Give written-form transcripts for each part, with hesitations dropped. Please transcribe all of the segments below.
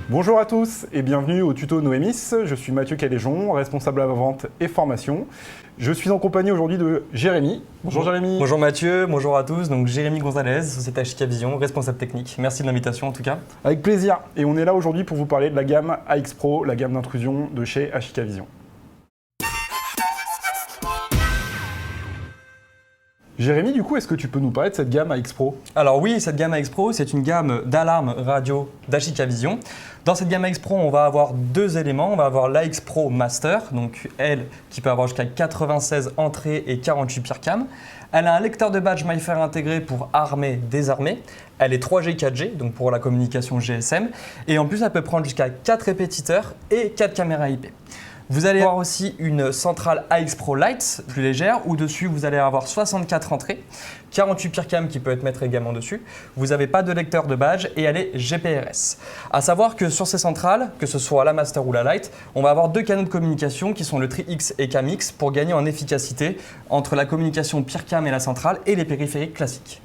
Bonjour à tous et bienvenue au tuto Noémis. Je suis Mathieu Caléjon, responsable à la vente et formation. Je suis en compagnie aujourd'hui de Jérémy. Bonjour Jérémy. Bonjour Mathieu, bonjour à tous. Donc Jérémy Gonzalez, Société HK Vision, responsable technique. Merci de l'invitation en tout cas. Avec plaisir. Et on est là aujourd'hui pour vous parler de la gamme AX Pro, la gamme d'intrusion de chez HK Vision. Jérémy, du coup, est-ce que tu peux nous parler de cette gamme AX Pro? Alors oui, cette gamme AX Pro, c'est une gamme d'alarmes radio d'HK Vision. Dans cette gamme AX Pro, on va avoir deux éléments. On va avoir l'AX Pro Master, donc elle qui peut avoir jusqu'à 96 entrées et 48 PIRCam. Elle a un lecteur de badge MyFair intégré pour armer, désarmer. Elle est 3G, 4G, donc pour la communication GSM. Et en plus, elle peut prendre jusqu'à 4 répétiteurs et 4 caméras IP. Vous allez avoir aussi une centrale AX Pro Lite, plus légère, où dessus vous allez avoir 64 entrées, 48 PIRCam qui peut être mettre également dessus. Vous n'avez pas de lecteur de badge et elle est GPRS. A savoir que sur ces centrales, que ce soit la Master ou la Lite, on va avoir deux canaux de communication qui sont le Tri-X et Cam-X pour gagner en efficacité entre la communication PIRCam et la centrale et les périphériques classiques.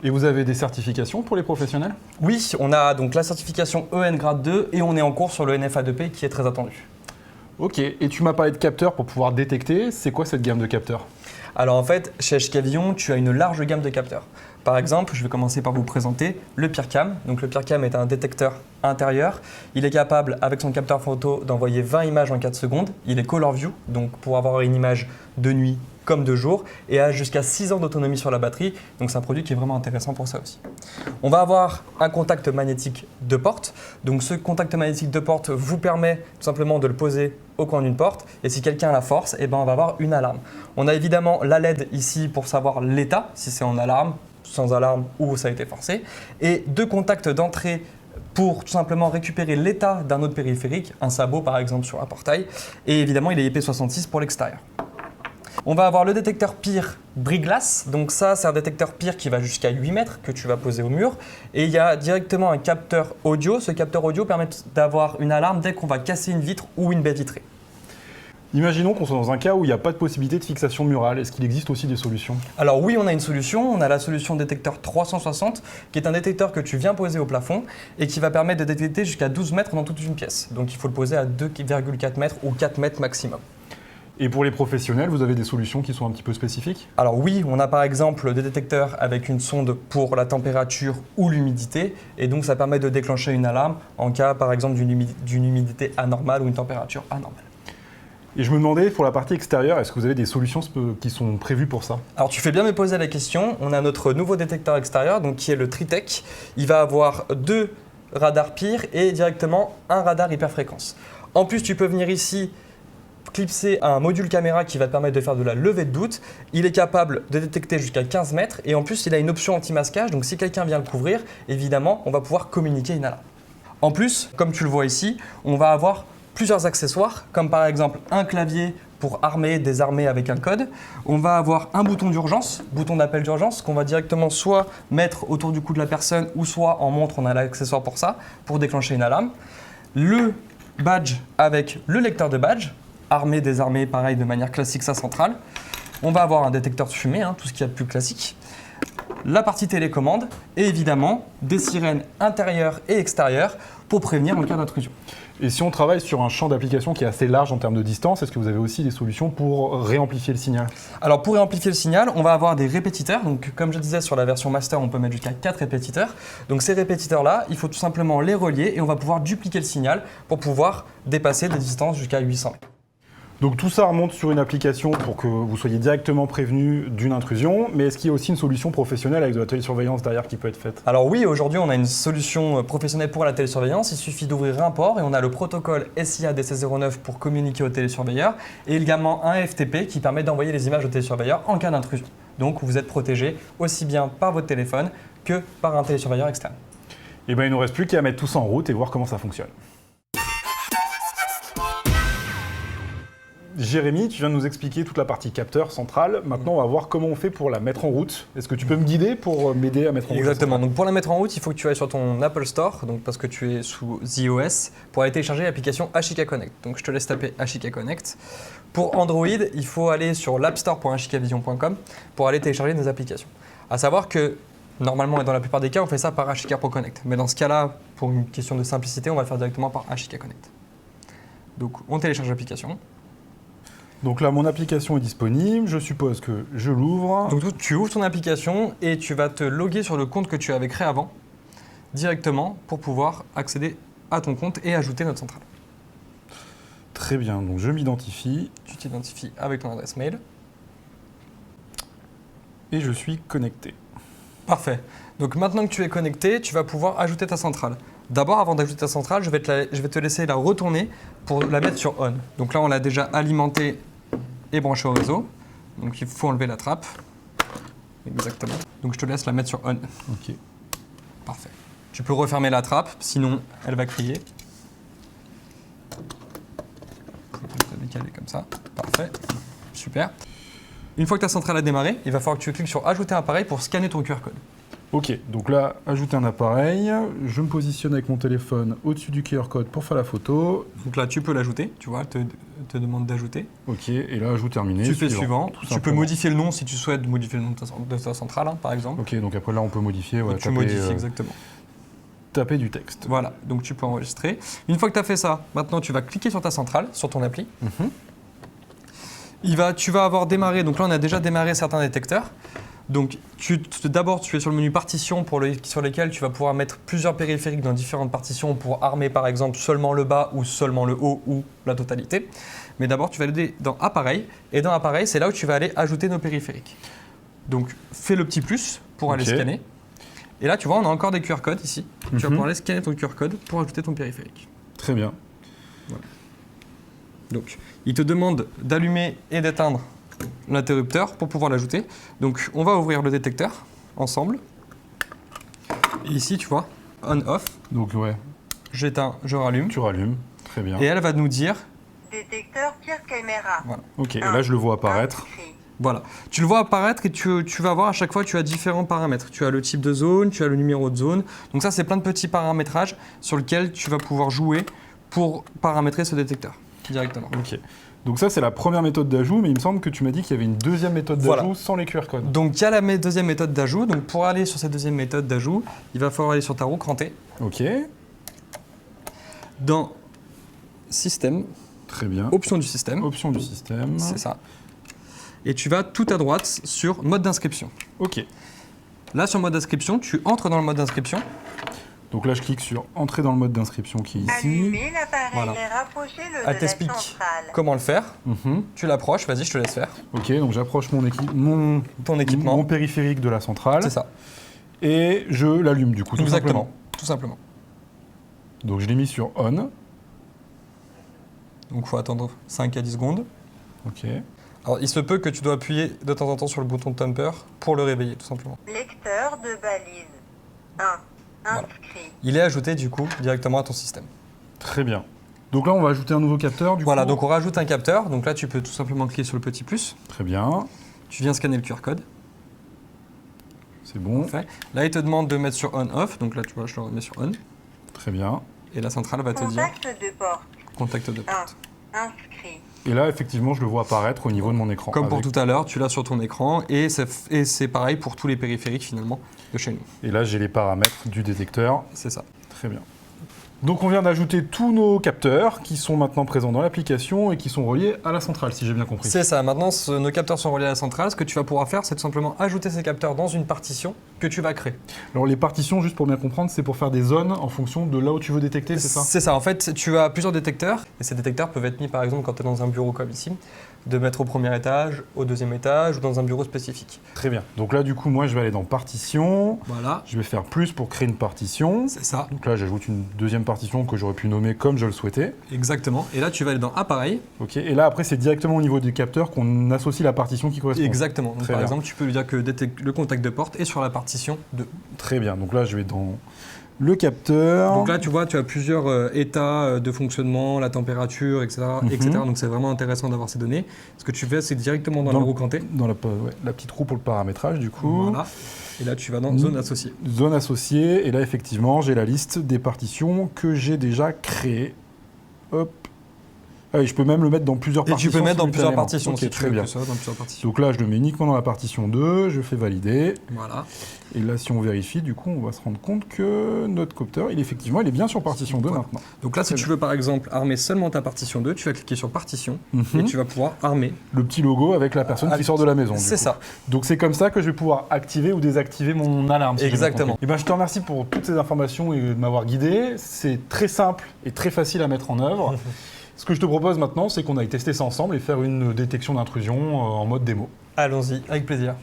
Et vous avez des certifications pour les professionnels? Oui, on a donc la certification EN grade 2 et on est en cours sur le NFA2P qui est très attendu. Ok, et tu m'as parlé de capteurs pour pouvoir détecter. C'est quoi cette gamme de capteurs? Alors en fait, chez HK Vision, tu as une large gamme de capteurs. Par exemple, je vais commencer par vous présenter le PIRCam. Donc le PIRCam est un détecteur intérieur. Il est capable, avec son capteur photo, d'envoyer 20 images en 4 secondes. Il est Color View, donc pour avoir une image de nuit comme de jour, et a jusqu'à 6 ans d'autonomie sur la batterie. Donc c'est un produit qui est vraiment intéressant pour ça aussi. On va avoir un contact magnétique de porte. Donc ce contact magnétique de porte vous permet tout simplement de le poser au coin d'une porte. Et si quelqu'un a la force, eh ben on va avoir une alarme. On a évidemment la LED ici pour savoir l'état, si c'est en alarme, sans alarme ou ça a été forcé. Et deux contacts d'entrée pour tout simplement récupérer l'état d'un autre périphérique, un sabot par exemple sur un portail. Et évidemment, il est IP66 pour l'extérieur. On va avoir le détecteur PIR Briglass. Donc ça, c'est un détecteur PIR qui va jusqu'à 8 mètres que tu vas poser au mur. Et il y a directement un capteur audio. Ce capteur audio permet d'avoir une alarme dès qu'on va casser une vitre ou une baie vitrée. Imaginons qu'on soit dans un cas où il n'y a pas de possibilité de fixation murale. Est-ce qu'il existe aussi des solutions? Alors oui, on a une solution. On a la solution détecteur 360, qui est un détecteur que tu viens poser au plafond et qui va permettre de détecter jusqu'à 12 mètres dans toute une pièce. Donc il faut le poser à 2,4 mètres ou 4 mètres maximum. Et pour les professionnels, vous avez des solutions qui sont un petit peu spécifiques? Alors oui, on a par exemple des détecteurs avec une sonde pour la température ou l'humidité. Et donc ça permet de déclencher une alarme en cas par exemple d'une humidité anormale ou une température anormale. Et je me demandais, pour la partie extérieure, est-ce que vous avez des solutions qui sont prévues pour ça? Alors tu fais bien me poser la question. On a notre nouveau détecteur extérieur, donc qui est le Tritech. Il va avoir deux radars PIR et directement un radar hyperfréquence. En plus, tu peux venir ici clipser un module caméra qui va te permettre de faire de la levée de doute. Il est capable de détecter jusqu'à 15 mètres et en plus, il a une option anti-masquage. Donc si quelqu'un vient le couvrir, évidemment, on va pouvoir communiquer une alarme. En plus, comme tu le vois ici, on va avoir plusieurs accessoires, comme par exemple un clavier pour armer, désarmer avec un code. On va avoir un bouton d'urgence, bouton d'appel d'urgence, qu'on va directement soit mettre autour du cou de la personne ou soit en montre, on a l'accessoire pour ça, pour déclencher une alarme. Le badge avec le lecteur de badge, armé, désarmé, pareil de manière classique, ça centrale. On va avoir un détecteur de fumée, tout ce qu'il y a de plus classique. La partie télécommande et évidemment des sirènes intérieures et extérieures pour prévenir en cas d'intrusion. Et si on travaille sur un champ d'application qui est assez large en termes de distance, est-ce que vous avez aussi des solutions pour réamplifier le signal? Alors pour réamplifier le signal, on va avoir des répétiteurs. Donc comme je disais sur la version Master, on peut mettre jusqu'à 4 répétiteurs. Donc ces répétiteurs-là, il faut tout simplement les relier et on va pouvoir dupliquer le signal pour pouvoir dépasser des distances jusqu'à 800 mètres. Donc tout ça remonte sur une application pour que vous soyez directement prévenu d'une intrusion, mais est-ce qu'il y a aussi une solution professionnelle avec de la télésurveillance derrière qui peut être faite? Alors oui, aujourd'hui on a une solution professionnelle pour la télésurveillance, il suffit d'ouvrir un port et on a le protocole SIA DC09 pour communiquer aux télésurveilleurs et également un FTP qui permet d'envoyer les images aux télésurveilleurs en cas d'intrusion. Donc vous êtes protégé aussi bien par votre téléphone que par un télésurveilleur externe. Et bien il ne nous reste plus qu'à mettre tout ça en route et voir comment ça fonctionne. Jérémy, tu viens de nous expliquer toute la partie capteur central. Maintenant, on va voir comment on fait pour la mettre en route. Est-ce que tu peux me guider pour m'aider à mettre en route? Exactement. Donc pour la mettre en route, il faut que tu ailles sur ton Apple Store, donc parce que tu es sous iOS, pour aller télécharger l'application HK Connect. Donc je te laisse taper HK Connect. Pour Android, il faut aller sur l'appstore.hkvision.com pour aller télécharger des applications. À savoir que Normalement et dans la plupart des cas, on fait ça par HIK Pro Connect. Mais dans ce cas-là, pour une question de simplicité, on va le faire directement par HIK Connect. Donc on télécharge l'application. Donc là, mon application est disponible. Je suppose que je l'ouvre. Donc tu ouvres ton application et tu vas te loguer sur le compte que tu avais créé avant directement pour pouvoir accéder à ton compte et ajouter notre centrale. Très bien, donc je m'identifie. Tu t'identifies avec ton adresse mail. Et je suis connecté. Parfait. Donc maintenant que tu es connecté, tu vas pouvoir ajouter ta centrale. D'abord, avant d'ajouter ta centrale, je vais te laisser la retourner pour la mettre sur on. Donc là, on l'a déjà alimentée et branchée au réseau. Donc il faut enlever la trappe. Exactement. Donc je te laisse la mettre sur on. Ok. Parfait. Tu peux refermer la trappe, sinon elle va crier. Je vais décaler comme ça. Parfait. Super. Une fois que ta centrale a démarré, il va falloir que tu cliques sur Ajouter un appareil pour scanner ton QR code. Ok, donc là, ajouter un appareil. Je me positionne avec mon téléphone au-dessus du QR code pour faire la photo. Donc là, tu peux l'ajouter, tu vois, elle te demande d'ajouter. Ok, et là, ajout terminé. Tu fais suivant. tout Tu peux simplement. modifier le nom si tu souhaites modifier le nom de ta centrale, hein, par exemple. Ok, donc après là, on peut modifier. Ouais, Tu modifies exactement. Taper du texte. Voilà, donc tu peux enregistrer. Une fois que tu as fait ça, maintenant tu vas cliquer sur ta centrale, sur ton appli. Mhm. Tu vas avoir démarré, donc là on a déjà démarré certains détecteurs. Donc d'abord tu es sur le menu partition sur lesquels tu vas pouvoir mettre plusieurs périphériques dans différentes partitions pour armer par exemple seulement le bas ou seulement le haut ou la totalité. Mais d'abord tu vas aller dans appareil et dans appareil c'est là où tu vas aller ajouter nos périphériques. Donc fais le petit plus pour aller scanner. Et là tu vois on a encore des QR codes ici. Tu vas pouvoir aller scanner ton QR code pour ajouter ton périphérique. Très bien. Voilà. Donc il te demande d'allumer et d'éteindre l'interrupteur pour pouvoir l'ajouter. Donc on va ouvrir le détecteur ensemble. Et ici tu vois, on-off. Donc ouais, J'éteins, je rallume. tu rallumes. Très bien. Et elle va nous dire, Détecteur tir caméra. voilà. Ok, et là, je le vois apparaître. Voilà. Tu le vois apparaître et tu vas voir à chaque fois tu as différents paramètres. Tu as le type de zone, tu as le numéro de zone. Donc ça c'est plein de petits paramétrages sur lesquels tu vas pouvoir jouer pour paramétrer ce détecteur directement. Ok. Donc ça, c'est la première méthode d'ajout, mais il me semble que tu m'as dit qu'il y avait une deuxième méthode d'ajout Voilà. sans les QR codes. Donc il y a la deuxième méthode d'ajout. Donc pour aller sur cette deuxième méthode d'ajout, il va falloir aller sur ta roue crantée. Ok, Dans Système, très bien. option du système, Option du système. c'est ça. Et tu vas tout à droite sur mode d'inscription. Ok. Là sur mode d'inscription, tu entres dans le mode d'inscription. Donc là, je clique sur Entrer dans le mode d'inscription qui est ici. Allumez l'appareil Voilà. et rapprochez-le Elle de la t'explique centrale. comment le faire. Mhm. Tu l'approches, vas-y, je te laisse faire. Ok, donc j'approche mon Ton équipement, mon périphérique de la centrale c'est ça. et je l'allume du coup, tout Exactement. simplement. Tout simplement. Donc je l'ai mis sur On. Donc il faut attendre 5 à 10 secondes. Ok. Alors il se peut que tu dois appuyer de temps en temps sur le bouton Thumper pour le réveiller, tout simplement. Lecteur de balise. 1. Inscrit. Il est ajouté du coup directement à ton système. Très bien. Donc là, on va ajouter un nouveau capteur du Voilà, coup. donc on rajoute un capteur. Donc là tu peux tout simplement cliquer sur le petit plus. Très bien. Tu viens scanner le QR code. C'est bon. Parfait. Là il te demande de mettre sur on-off. Donc là tu vois, je le remets sur on. Très bien. Et la centrale va te dire Contact de porte. contact de 1. porte. Inscrit. Et là, effectivement, je le vois apparaître au niveau de mon écran. Comme pour avec- tout à l'heure, tu l'as sur ton écran et c'est pareil pour tous les périphériques finalement de chez nous. Et là, j'ai les paramètres du détecteur. C'est ça. Très bien. Donc on vient d'ajouter tous nos capteurs qui sont maintenant présents dans l'application et qui sont reliés à la centrale, si j'ai bien compris. C'est ça. Maintenant, nos capteurs sont reliés à la centrale. Ce que tu vas pouvoir faire, c'est tout simplement ajouter ces capteurs dans une partition que tu vas créer. Alors les partitions, juste pour bien comprendre, c'est pour faire des zones en fonction de là où tu veux détecter, c'est ça? C'est ça. En fait, tu as plusieurs détecteurs et ces détecteurs peuvent être mis, par exemple, quand tu es dans un bureau comme ici, de mettre au premier étage, au deuxième étage ou dans un bureau spécifique. Très bien. Donc là, du coup, moi, je vais aller dans partition. Voilà. Je vais faire plus pour créer une partition. C'est ça. Donc là, j'ajoute une deuxième partition que j'aurais pu nommer comme je le souhaitais. Exactement. Et là, tu vas aller dans appareil. Ok. Et là, après, c'est directement au niveau des capteurs qu'on associe la partition qui correspond. Exactement. Donc, Très par bien. exemple, tu peux lui dire que le contact de porte est sur la partition 2. Très bien. Donc là, je vais dans le capteur. Donc là, tu vois, tu as plusieurs états de fonctionnement, la température, etc. etc. Donc c'est vraiment intéressant d'avoir ces données. Ce que tu fais, c'est directement dans la roue crantée. Dans la petite roue pour le paramétrage, du coup. Voilà. Et là, tu vas dans zone associée. Zone associée. Et là, effectivement, j'ai la liste des partitions que j'ai déjà créées. Hop. Ah, et je peux même le mettre dans plusieurs Et partitions. tu peux mettre dans plusieurs simultanément. partitions Ok, si tu très veux bien. que ce soit dans plusieurs partitions. Donc là, je le mets uniquement dans la partition 2, je fais valider. Voilà. Et là, si on vérifie, du coup, on va se rendre compte que notre copter, il est bien sur partition 2 Voilà. maintenant. Donc là, si Très tu veux par exemple armer seulement ta partition 2, tu vas cliquer sur partition et tu vas pouvoir armer. Le petit logo avec la personne qui sort de la maison. C'est ça. Donc c'est comme ça que je vais pouvoir activer ou désactiver mon alarme. Si Exactement. Et ben, je te remercie pour toutes ces informations et de m'avoir guidé. C'est très simple et très facile à mettre en œuvre. Ce que je te propose maintenant, c'est qu'on aille tester ça ensemble et faire une détection d'intrusion en mode démo. Allons-y, avec plaisir.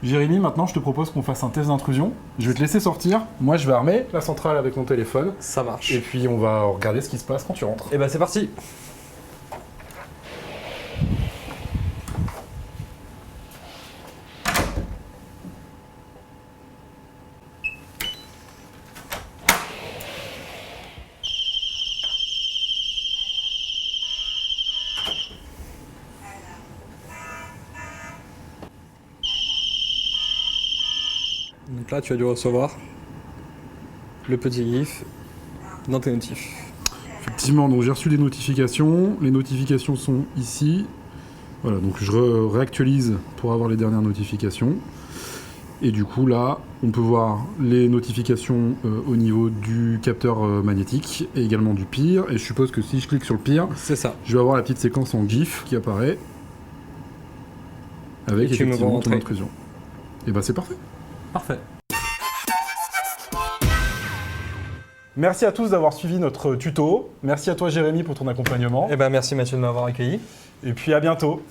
Jérémy, maintenant je te propose qu'on fasse un test d'intrusion. Je vais te laisser sortir. Moi, je vais armer la centrale avec mon téléphone. Ça marche. Et puis on va regarder ce qui se passe quand tu rentres. Et ben c'est parti. Donc là, tu as dû recevoir le petit GIF dans tes notifs. Effectivement, donc j'ai reçu des notifications. Les notifications sont ici. Voilà, donc je réactualise pour avoir les dernières notifications. Et du coup, là, on peut voir les notifications au niveau du capteur magnétique et également du pire. Et je suppose que si je clique sur le pire, C'est ça. je vais avoir la petite séquence en GIF qui apparaît avec Et tu me vois effectivement ton rentrer. intrusion. Et ben c'est parfait. Parfait. Merci à tous d'avoir suivi notre tuto. Merci à toi Jérémy pour ton accompagnement. Et ben merci Mathieu de m'avoir accueilli. Et puis à bientôt.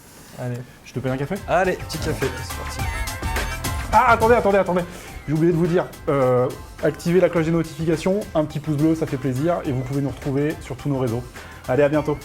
Allez. Je te paye un café? Allez, petit café, c'est parti. Ah, attendez. J'ai oublié de vous dire, activez la cloche des notifications, un petit pouce bleu, ça fait plaisir. Et vous pouvez nous retrouver sur tous nos réseaux. Allez, à bientôt.